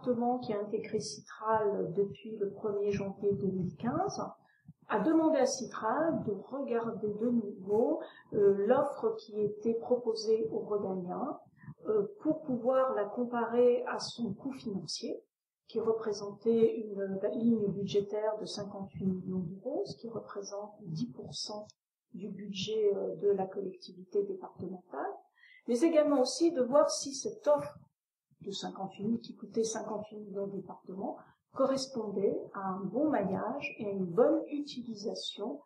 département qui a intégré Citral depuis le 1er janvier 2015 a demandé à Citral de regarder de nouveau l'offre qui était proposée aux Rhodaniens pour pouvoir la comparer à son coût financier, qui représentait une ligne budgétaire de 58 millions d'euros, ce qui représente 10% du budget de la collectivité départementale, mais également aussi de voir si cette offre de 58 qui coûtait 58 millions de départements correspondait à un bon maillage et à une bonne utilisation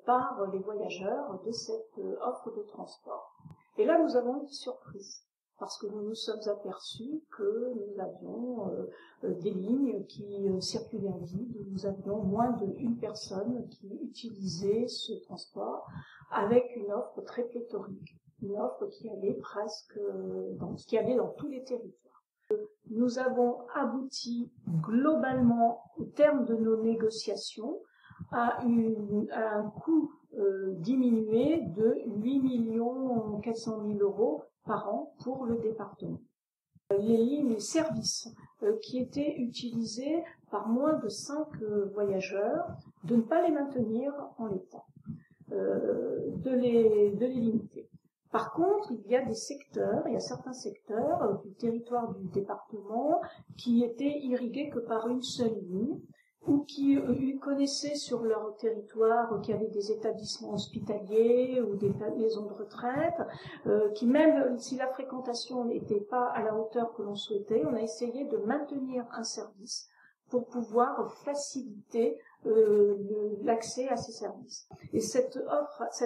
par les voyageurs de cette offre de transport. Et là, nous avons une surprise, parce que nous nous sommes aperçus que nous avions des lignes qui circulaient à vide, nous avions moins d'une personne qui utilisait ce transport avec une offre très pléthorique, une offre qui allait qui allait dans tous les territoires. Nous avons abouti globalement, au terme de nos négociations, à un coût diminué de 8 400 000 euros par an pour le département. Les lignes services qui étaient utilisées par moins de 5 voyageurs, de ne pas les maintenir en l'état, de les limiter. Par contre, il y a certains secteurs du territoire du département qui étaient irrigués que par une seule ligne, ou qui connaissaient sur leur territoire qu'il y avait des établissements hospitaliers ou des maisons de retraite, qui même si la fréquentation n'était pas à la hauteur que l'on souhaitait, on a essayé de maintenir un service pour pouvoir faciliter l'accès à ces services. Et cette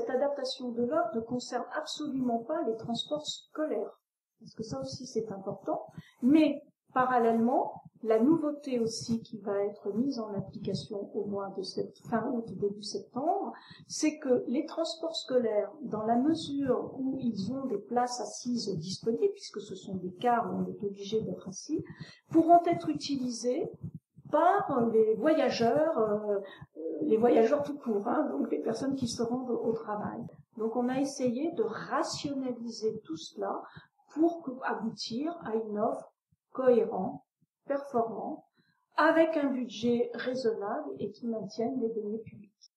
adaptation de l'offre ne concerne absolument pas les transports scolaires, parce que ça aussi c'est important, mais parallèlement, la nouveauté aussi qui va être mise en application au mois de fin août, début septembre, c'est que les transports scolaires, dans la mesure où ils ont des places assises disponibles, puisque ce sont des cars où on est obligé d'être assis, pourront être utilisés par les voyageurs tout court, donc les personnes qui se rendent au travail. Donc on a essayé de rationaliser tout cela pour aboutir à une offre cohérente, performante, avec un budget raisonnable et qui maintienne les deniers publics.